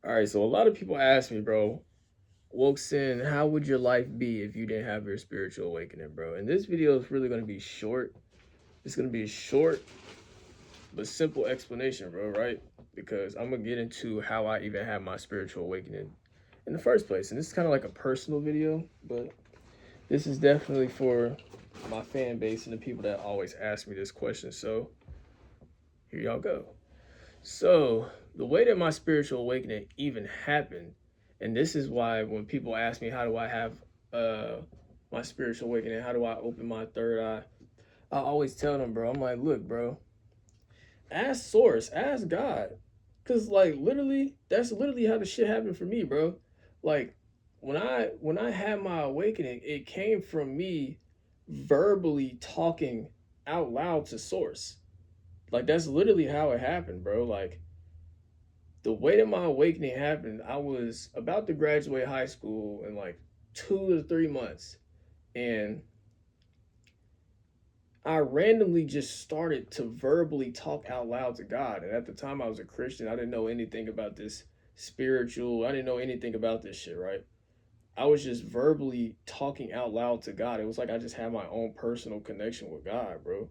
All right, so a lot of people ask me, bro, Wilkson, how would your life be if you didn't have your spiritual awakening, bro? And this video is really going to be short. It's going to be a short but simple explanation, bro, right? Because I'm going to get into how I even had my spiritual awakening in the first place. And this is kind of like a personal video, but this is definitely for my fan base and the people that always ask me this question. So here y'all go. So the way that my spiritual awakening even happened, and this is why when people ask me how do I have my spiritual awakening, how do I open my third eye, I always tell them, bro, I'm like, look, bro, ask source, ask God. Cause like literally, that's literally how the shit happened for me, bro. Like when I had my awakening, it came from me verbally talking out loud to source. Like that's literally how it happened, bro. Like the way that my awakening happened, I was about to graduate high school in like 2 to 3 months. And I randomly just started to verbally talk out loud to God. And at the time I was a Christian. I didn't know anything about this spiritual. I didn't know anything about this shit, right? I was just verbally talking out loud to God. It was like I just had my own personal connection with God, bro.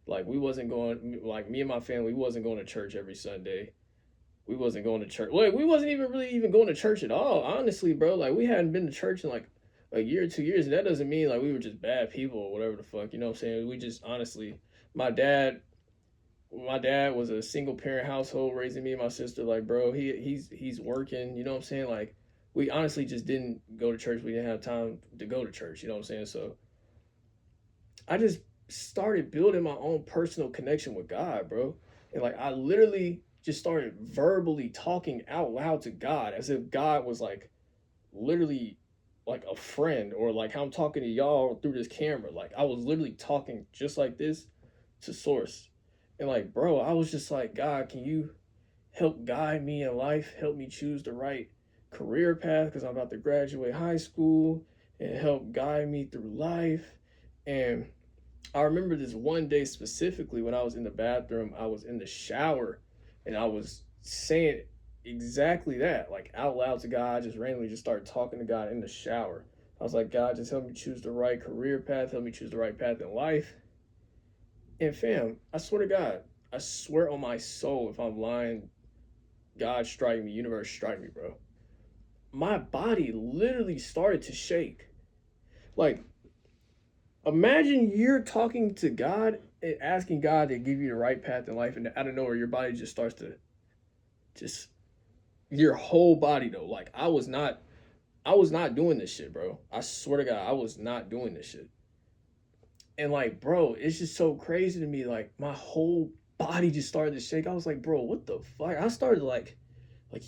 Like we wasn't going like me and my family, we wasn't going to church every Sunday. We wasn't going to church. Like we wasn't even really even going to church at all. Honestly, bro. Like we hadn't been to church in like a year or 2 years. And that doesn't mean like we were just bad people or whatever the fuck. You know what I'm saying? We just honestly, my dad, my dad was a single parent household raising me and my sister. Like, bro, he's working. You know what I'm saying? Like, we honestly just didn't go to church. We didn't have time to go to church. You know what I'm saying? So I just started building my own personal connection with God, bro. And like I literally just started verbally talking out loud to God as if God was like literally like a friend, or like how I'm talking to y'all through this camera. Like I was literally talking just like this to source. And like, bro, I was just like, God, can you help guide me in life? Help me choose the right career path because I'm about to graduate high school, and help guide me through life. And I remember this one day specifically when I was in the bathroom, I was in the shower and I was saying exactly that, like out loud to God, just randomly just started talking to God in the shower. I was like, God, just help me choose the right career path, help me choose the right path in life. And fam, I swear to God, I swear on my soul, if I'm lying, God strike me, universe strike me, bro. My body literally started to shake. Like imagine you're talking to God and asking God to give you the right path in life, and out of nowhere, your body just starts to just your whole body though. Like I was not doing this shit, bro. I swear to God, I was not doing this shit. And like, bro, it's just so crazy to me. Like my whole body just started to shake. I was like, bro, what the fuck? I started like,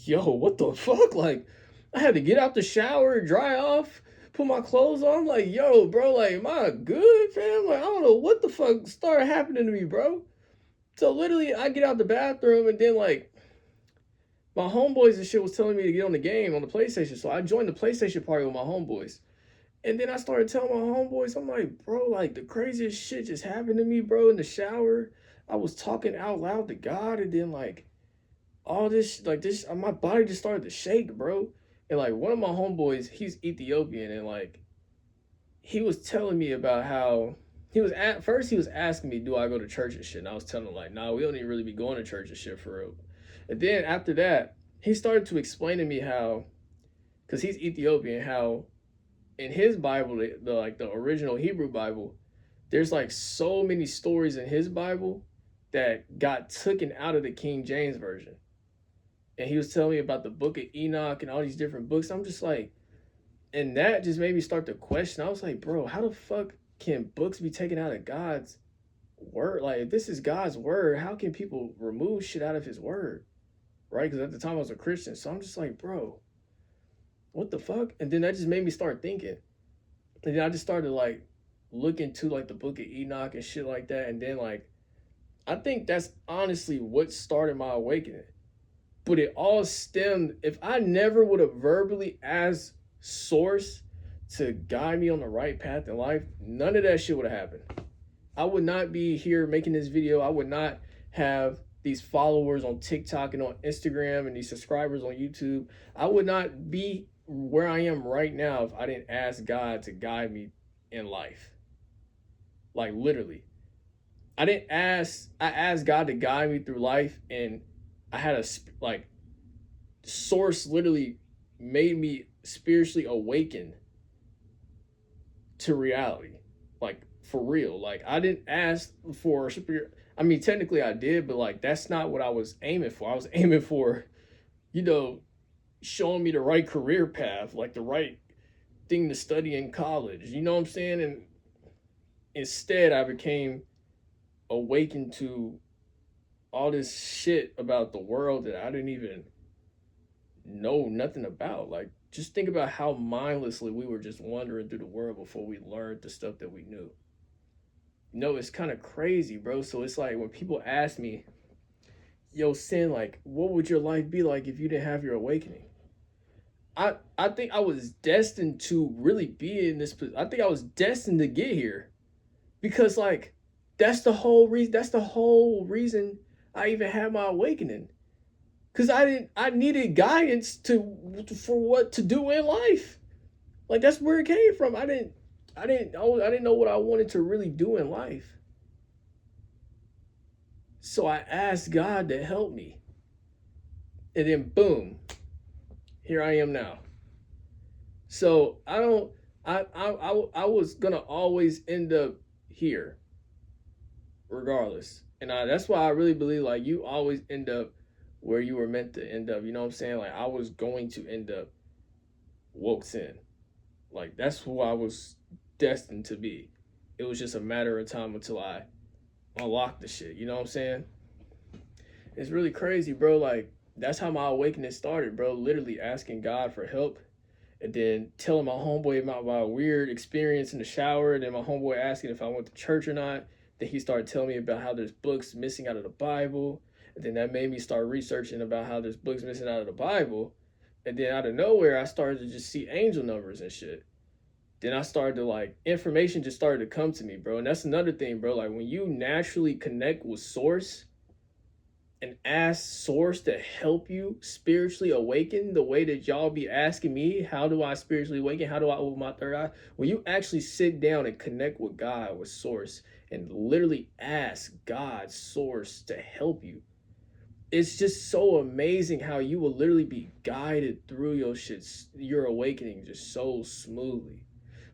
yo, what the fuck? Like, I had to get out the shower, dry off, put my clothes on. Like, yo, bro, like, am I good, fam? Like, I don't know what the fuck started happening to me, bro. So literally, I get out the bathroom, and then like my homeboys and shit was telling me to get on the game on the PlayStation. So I joined the PlayStation party with my homeboys. And then I started telling my homeboys, I'm like, bro, like the craziest shit just happened to me, bro, in the shower. I was talking out loud to God, and then like all this like this my body just started to shake, bro. And like one of my homeboys, he's Ethiopian, and like he was telling me about how he was at first he was asking me, do I go to church and shit? And I was telling him like, nah, we don't even really be going to church and shit for real. And then after that, he started to explain to me how, because he's Ethiopian, how in his Bible, the like the original Hebrew Bible, there's like so many stories in his Bible that got taken out of the King James version. And he was telling me about the book of Enoch and all these different books. I'm just like, and that just made me start to question. I was like, bro, how the fuck can books be taken out of God's word? Like, if this is God's word, how can people remove shit out of his word? Right? Because at the time I was a Christian. So I'm just like, bro, what the fuck? And then that just made me start thinking. And then I just started like looking to like the book of Enoch and shit like that. And then like, I think that's honestly what started my awakening. But it all stemmed, if I never would have verbally asked source to guide me on the right path in life, none of that shit would have happened. I would not be here making this video. I would not have these followers on TikTok and on Instagram and these subscribers on YouTube, I would not be where I am right now if I didn't ask God to guide me in life. Like literally. I asked God to guide me through life, and I had a like source literally made me spiritually awaken to reality. Like for real. Like I didn't ask for spirit. I mean, technically I did, but like that's not what I was aiming for. I was aiming for, you know, showing me the right career path, like the right thing to study in college. You know what I'm saying? And instead I became awakened to all this shit about the world that I didn't even know nothing about. Like just think about how mindlessly we were just wandering through the world before we learned the stuff that we knew. No, it's kind of crazy, bro. So it's like when people ask me, yo, Sin, like, what would your life be like if you didn't have your awakening? I think I was destined to really be in this. I think I was destined to get here because, like, that's the whole reason. That's the whole reason I even had my awakening. Cause I needed guidance for what to do in life. Like that's where it came from. I didn't know what I wanted to really do in life. So I asked God to help me. And then boom, here I am now. So I was gonna always end up here, regardless. And that's why I really believe like you always end up where you were meant to end up. You know what I'm saying? Like I was going to end up woke sin. Like that's who I was destined to be. It was just a matter of time until I unlocked the shit. You know what I'm saying? It's really crazy, bro. Like that's how my awakening started, bro. Literally asking God for help, and then telling my homeboy about my weird experience in the shower. And then my homeboy asking if I went to church or not. Then he started telling me about how there's books missing out of the Bible. And then that made me start researching about how there's books missing out of the Bible. And then out of nowhere, I started to just see angel numbers and shit. Then I started to like, information just started to come to me, bro. And that's another thing, bro. Like when you naturally connect with Source and ask Source to help you spiritually awaken the way that y'all be asking me, how do I spiritually awaken? How do I open my third eye? When you actually sit down and connect with God, with Source, and literally ask God, Source, to help you, it's just so amazing how you will literally be guided through your shit, your awakening just so smoothly.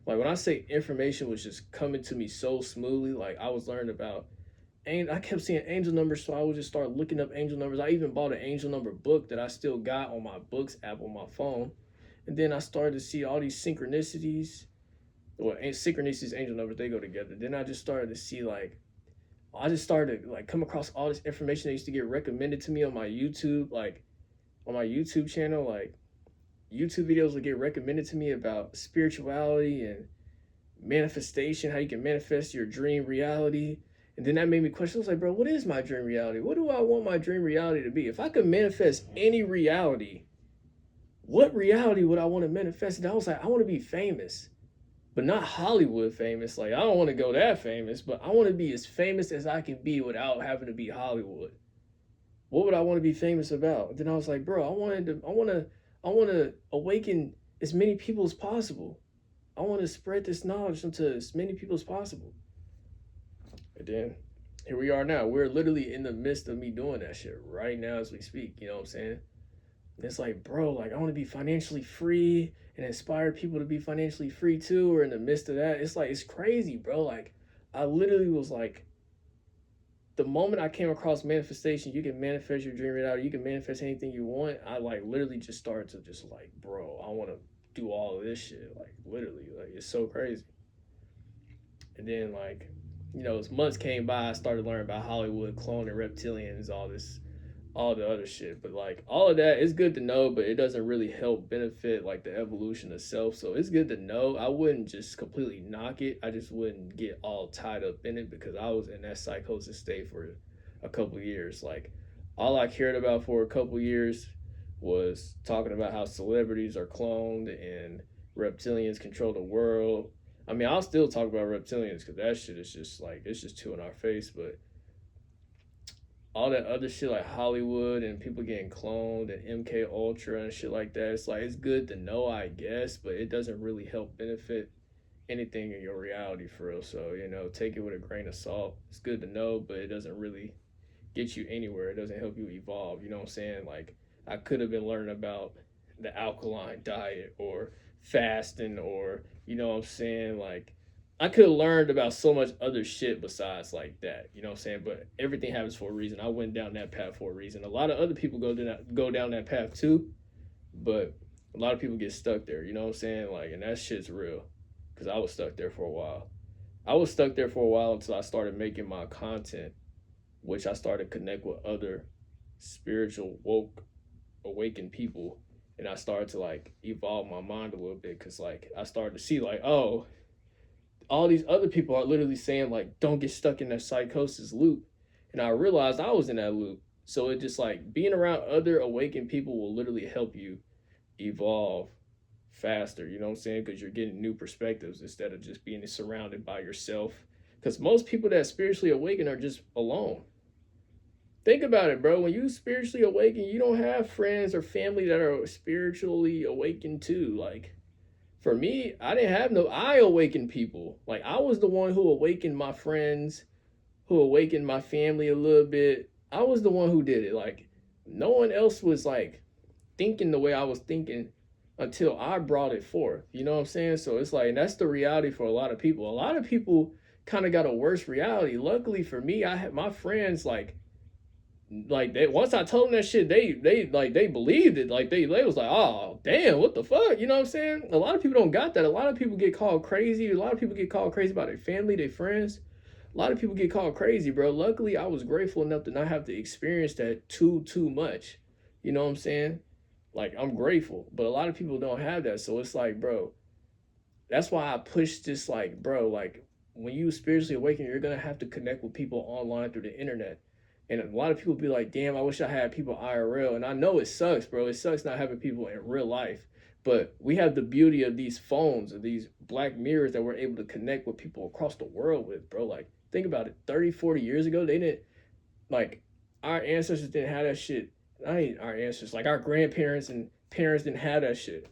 Like when I say information was just coming to me so smoothly, like I was learning about, and I kept seeing angel numbers, so I would just start looking up angel numbers. I even bought an angel number book that I still got on my books app on my phone. And then I started to see all these synchronicities. Well, synchronicities, angel numbers, they go together. Then I just started to see like, I just started to like come across all this information that used to get recommended to me on my YouTube, like on my YouTube channel, like YouTube videos would get recommended to me about spirituality and manifestation, how you can manifest your dream reality. And then that made me question. I was like, bro, what is my dream reality? What do I want my dream reality to be? If I could manifest any reality, what reality would I want to manifest? And I was like, I want to be famous, but not Hollywood famous. Like, I don't want to go that famous, but I want to be as famous as I can be without having to be Hollywood. What would I want to be famous about? And then I was like, bro, I want to awaken as many people as possible. I want to spread this knowledge into as many people as possible. And then here we are now. We're literally in the midst of me doing that shit right now as we speak. You know what I'm saying? And it's like, bro, like I want to be financially free and inspire people to be financially free too. Or in the midst of that, it's like, it's crazy, bro. Like I literally was like, the moment I came across manifestation, you can manifest your dream reality, you can manifest anything you want. I like literally just started to just like, bro, I want to do all of this shit. Like literally, like it's so crazy. And then like, you know, as months came by, I started learning about Hollywood, cloning reptilians, all the other shit. But like all of that is good to know, but it doesn't really help benefit like the evolution of self. So it's good to know. I wouldn't just completely knock it. I just wouldn't get all tied up in it because I was in that psychosis state for a couple of years. Like all I cared about for a couple of years was talking about how celebrities are cloned and reptilians control the world. I mean, I'll still talk about reptilians because that shit is just like, it's just too in our face. But all that other shit like Hollywood and people getting cloned and MK Ultra and shit like that. It's like it's good to know, I guess, but it doesn't really help benefit anything in your reality for real. So, take it with a grain of salt. It's good to know, but it doesn't really get you anywhere. It doesn't help you evolve. You know what I'm saying? Like I could have been learning about the alkaline diet or fasting or you know what I'm saying? Like I could have learned about so much other shit besides like that. You know what I'm saying? But everything happens for a reason. I went down that path for a reason. A lot of other people go down that path too, but a lot of people get stuck there. You know what I'm saying? Like, and that shit's real. Cause I was stuck there for a while. I was stuck there for a while until I started making my content, which I started to connect with other spiritual, woke, awakened people. And I started to like evolve my mind a little bit because like I started to see like, oh, all these other people are literally saying like, don't get stuck in that psychosis loop. And I realized I was in that loop. So it just like being around other awakened people will literally help you evolve faster, you know what I'm saying? Because you're getting new perspectives instead of just being surrounded by yourself. Because most people that spiritually awaken are just alone. Think about it, bro. When you spiritually awaken, you don't have friends or family that are spiritually awakened too. Like, for me, I didn't have no, I awakened people. Like, I was the one who awakened my friends, who awakened my family a little bit. I was the one who did it. Like, no one else was like thinking the way I was thinking until I brought it forth. You know what I'm saying? So it's like that's the reality for a lot of people. A lot of people kind of got a worse reality. Luckily for me, I had my friends like they once I told them that shit, they believed it. Like they was like, oh damn, what the fuck? You know what I'm saying? A lot of people don't got that. A lot of people get called crazy. A lot of people get called crazy about their family, their friends. A lot of people get called crazy, bro. Luckily, I was grateful enough to not have to experience that too much. You know what I'm saying? Like I'm grateful, but a lot of people don't have that. So it's like, bro, that's why I push this. Like, bro, like when you spiritually awaken, you're gonna have to connect with people online through the internet. And a lot of people be like, damn, I wish I had people IRL. And I know it sucks, bro. It sucks not having people in real life. But we have the beauty of these phones and these black mirrors that we're able to connect with people across the world with, bro. Like, think about it. 30, 40 years ago, they didn't, like, our ancestors didn't have that shit. I mean, our ancestors, like our grandparents and parents didn't have that shit.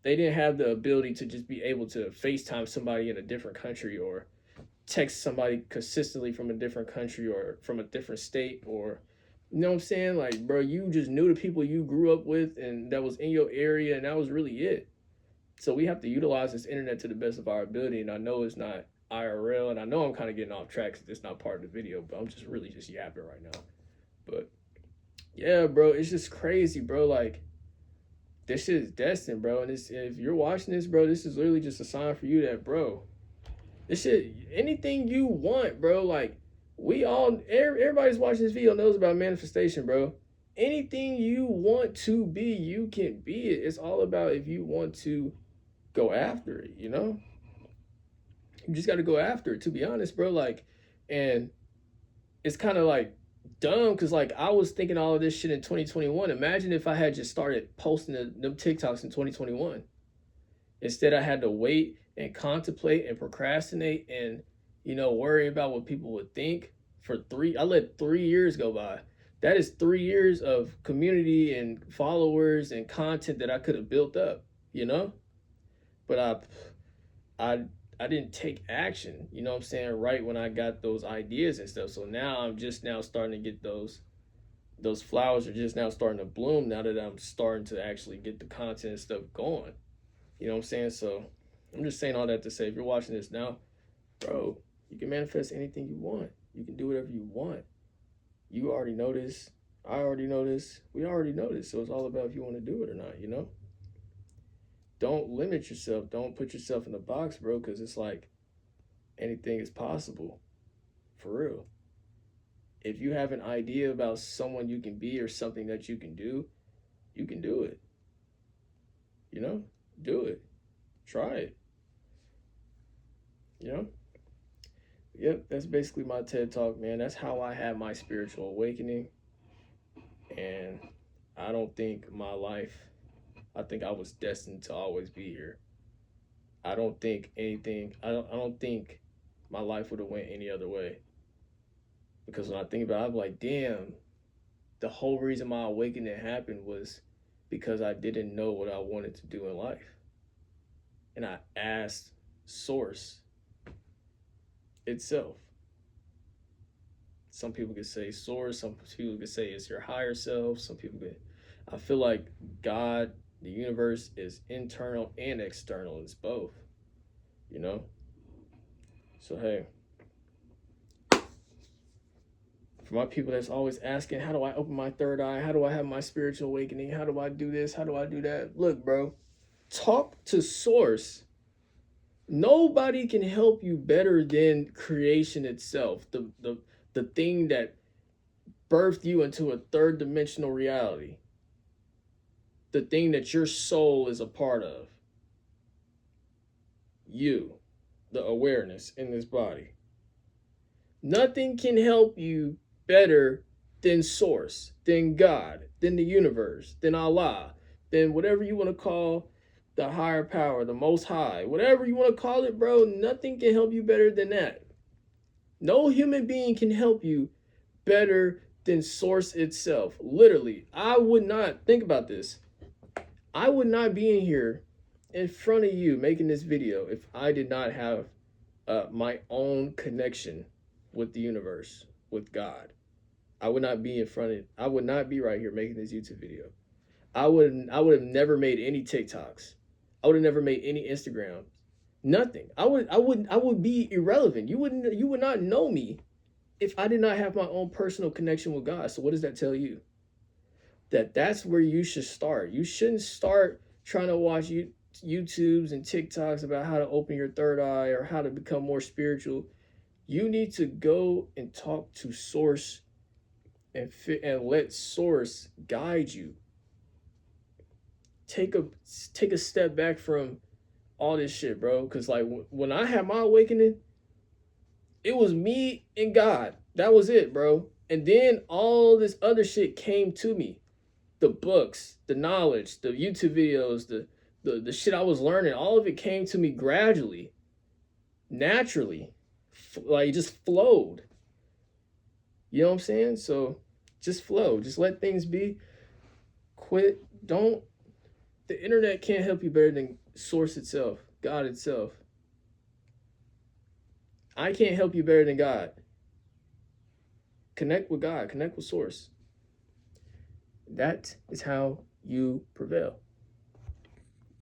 They didn't have the ability to just be able to FaceTime somebody in a different country or text somebody consistently from a different country or from a different state or you know what I'm saying? Like, bro, you just knew the people you grew up with and that was in your area and that was really it. So we have to utilize this internet to the best of our ability. And I know it's not IRL and I know I'm kind of getting off track because it's not part of the video, but I'm just really just yapping right now. But yeah, bro, it's just crazy, bro. Like this shit is destined, bro. And if you're watching this, bro, this is literally just a sign for you that, bro, this shit, anything you want, bro. Like we all, everybody's watching this video knows about manifestation, bro. Anything you want to be, you can be it. It's all about if you want to go after it, you know? You just got to go after it, to be honest, bro. Like, and it's kind of like dumb because like I was thinking all of this shit in 2021. Imagine if I had just started posting them TikToks in 2021. Instead, I had to wait and contemplate and procrastinate and, worry about what people would think I let 3 years go by. That is 3 years of community and followers and content that I could have built up, you know? But I, I didn't take action, you know what I'm saying, right when I got those ideas and stuff. So now I'm just now starting to get those flowers are just now starting to bloom now that I'm starting to actually get the content and stuff going. You know what I'm saying? So I'm just saying all that to say if you're watching this now, bro, you can manifest anything you want. You can do whatever you want. You already know this. I already know this. We already know this. So it's all about if you want to do it or not, you know? Don't limit yourself. Don't put yourself in a box, bro, because it's like anything is possible. For real. If you have an idea about someone you can be or something that you can do it. You know? Do it. Try it. You know? Yep, that's basically my TED Talk, man. That's how I had my spiritual awakening. And I don't think my life, I think I was destined to always be here. I don't think anything, I don't think my life would have went any other way. Because when I think about it, I'm like, damn, the whole reason my awakening happened was because I didn't know what I wanted to do in life. And I asked Source itself. Some people could say Source, some people could say it's your higher self, some people could. I feel like God, the universe, is internal and external. It's both, you know? So, hey, for my people that's always asking, how do I open my third eye? How do I have my spiritual awakening? How do I do this? How do I do that? Look, bro, talk to Source. Nobody can help you better than creation itself. The thing that birthed you into a third dimensional reality. The thing that your soul is a part of. You, the awareness in this body. Nothing can help you better than Source, than God, than the universe, than Allah, than whatever you want to call the higher power, the most high, whatever you want to call it, bro. Nothing can help you better than that. No human being can help you better than Source itself. Literally, I would not, think about this, I would not be in here in front of you making this video if I did not have my own connection with the universe, with God. I would not be I would not be right here making this YouTube video. I would have never made any TikToks. I would have never made any Instagrams. Nothing. I would be irrelevant. You would not know me if I did not have my own personal connection with God. So what does that tell you? That's where you should start. You shouldn't start trying to watch YouTubes and TikToks about how to open your third eye or how to become more spiritual. You need to go and talk to Source and let Source guide you. Take a step back from all this shit, bro. Because like when I had my awakening, it was me and God. That was it, bro. And then all this other shit came to me. The books, the knowledge, the YouTube videos, the shit I was learning, all of it came to me gradually, naturally. Like it just flowed. You know what I'm saying? So just flow. Just let things be. Quit. Don't. The internet can't help you better than Source itself, God itself. I can't help you better than God. Connect with God. Connect with Source. That is how you prevail.